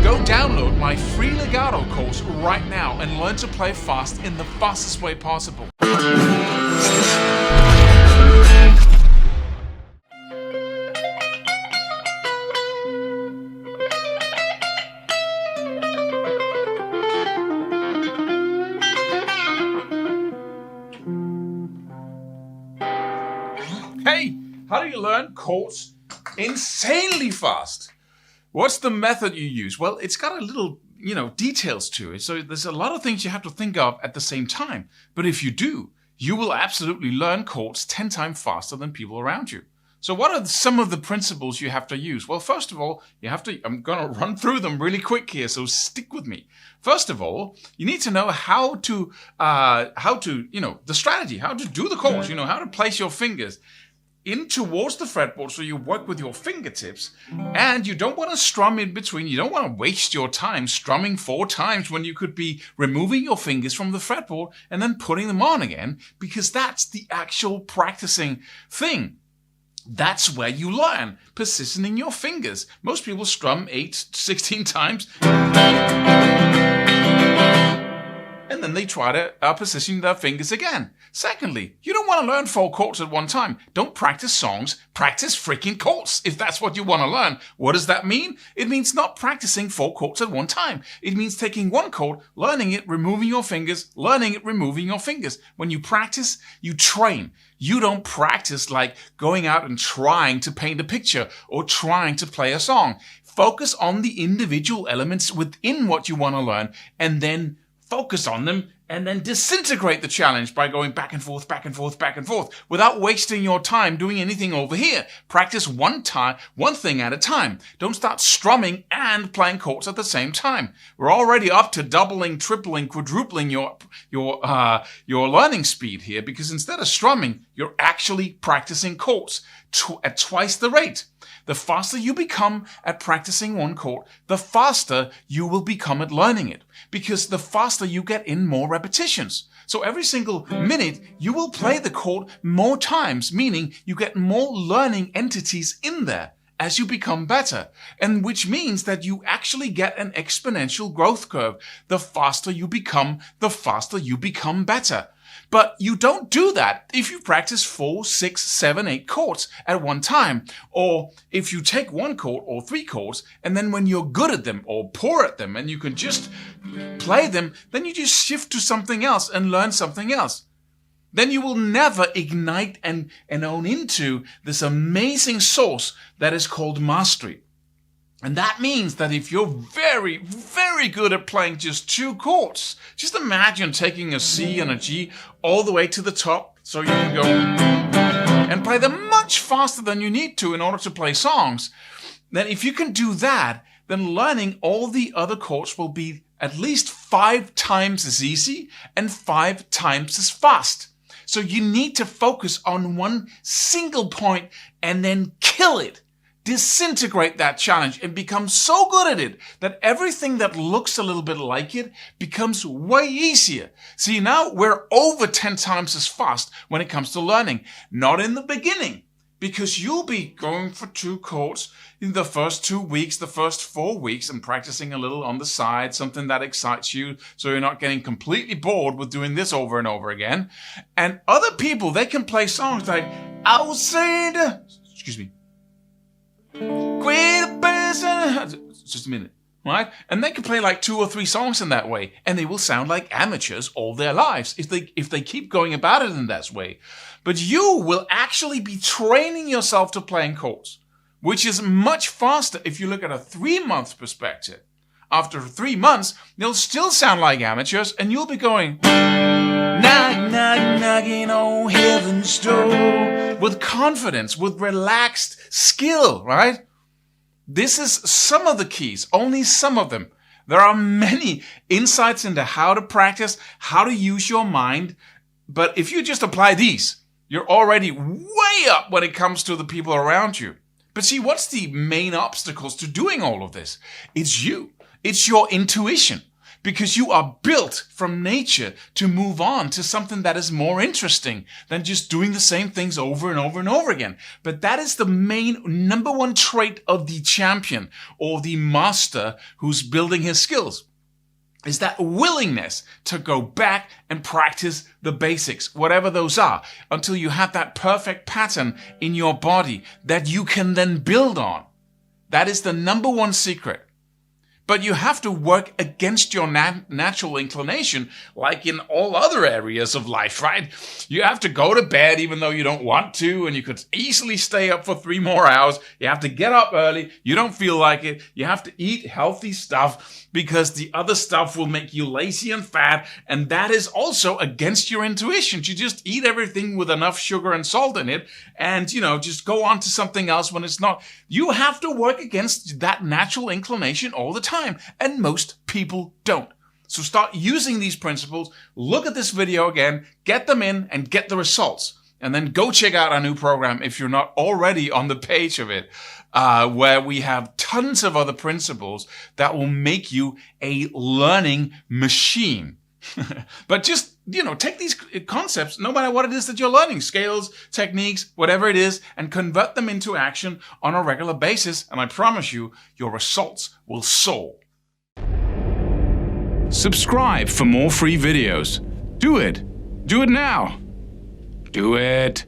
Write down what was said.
Go download my free legato course right now and learn to play fast in the fastest way possible. Hey, how do you learn chords insanely fast? What's the method you use? Well, it's got a little, details to it. So there's a lot of things you have to think of at the same time. But if you do, you will absolutely learn chords 10 times faster than people around you. So what are some of the principles you have to use? Well, first of all, I'm going to run through them really quick here, so stick with me. First of all, you need to know the strategy, how to do the chords, how to place your fingers in towards the fretboard so you work with your fingertips, and you don't want to strum in between. You don't want to waste your time strumming 4 times when you could be removing your fingers from the fretboard and then putting them on again, because that's the actual practicing thing. That's where you learn, positioning your fingers. Most people strum 16 times and then they try to position their fingers again. Secondly, you don't want to learn 4 chords at one time. Don't practice songs, practice freaking chords if that's what you want to learn. What does that mean? It means not practicing 4 chords at one time. It means taking one chord, learning it, removing your fingers, learning it, removing your fingers. When you practice, you train. You don't practice like going out and trying to paint a picture or trying to play a song. Focus on the individual elements within what you want to learn, and then focus on them, and then disintegrate the challenge by going back and forth, back and forth, back and forth, without wasting your time doing anything over here. Practice one thing at a time. Don't start strumming and playing chords at the same time. We're already up to doubling, tripling, quadrupling your learning speed here, because instead of strumming, you're actually practicing chords at twice the rate. The faster you become at practicing one chord, the faster you will become at learning it, because the faster you get in more repetitions. So every single minute, you will play the chord more times, meaning you get more learning entities in there as you become better, and which means that you actually get an exponential growth curve. The faster you become better. But you don't do that if you practice 4, 6, 7, 8 chords at one time. Or if you take 1 chord or 3 chords, and then when you're good at them or poor at them and you can just play them, then you just shift to something else and learn something else. Then you will never ignite and own into this amazing source that is called mastery. And that means that if you're very, very good at playing just 2 chords, just imagine taking a C and a G all the way to the top, so you can go and play them much faster than you need to in order to play songs. Then if you can do that, then learning all the other chords will be at least 5 times as easy and 5 times as fast. So you need to focus on one single point and then kill it. Disintegrate that challenge and become so good at it that everything that looks a little bit like it becomes way easier. See, now we're over 10 times as fast when it comes to learning. Not in the beginning, because you'll be going for 2 chords in the first 2 weeks, the first 4 weeks, and practicing a little on the side, something that excites you, so you're not getting completely bored with doing this over and over again. And other people, they can play songs like, I will say the... Excuse me. Just a minute, right? And they can play like 2 or 3 songs in that way, and they will sound like amateurs all their lives if they keep going about it in that way. But you will actually be training yourself to playing chords, which is much faster if you look at a 3-month perspective. After 3 months, they'll still sound like amateurs, and you'll be going knock, knock, knocking on heaven's door with confidence, with relaxed skill, right? This is some of the keys, only some of them. There are many insights into how to practice, how to use your mind, but if you just apply these, you're already way up when it comes to the people around you. But see, what's the main obstacles to doing all of this? It's you. It's your intuition. because you are built from nature to move on to something that is more interesting than just doing the same things over and over and over again. But that is the main number one trait of the champion or the master who's building his skills. Is that willingness to go back and practice the basics, whatever those are, until you have that perfect pattern in your body that you can then build on. That is the number one secret. But you have to work against your natural inclination, like in all other areas of life, right? You have to go to bed even though you don't want to, and you could easily stay up for 3 more hours. You have to get up early. You don't feel like it. You have to eat healthy stuff because the other stuff will make you lazy and fat, and that is also against your intuition. You just eat everything with enough sugar and salt in it, and, just go on to something else when it's not. You have to work against that natural inclination all the time. And most people don't. So start using these principles. Look at this video again, get them in and get the results. And then go check out our new program if you're not already on the page of it, where we have tons of other principles that will make you a learning machine. But just, take these concepts, no matter what it is that you're learning, scales, techniques, whatever it is, and convert them into action on a regular basis. And I promise you, your results will soar. Subscribe for more free videos. Do it. Do it now. Do it.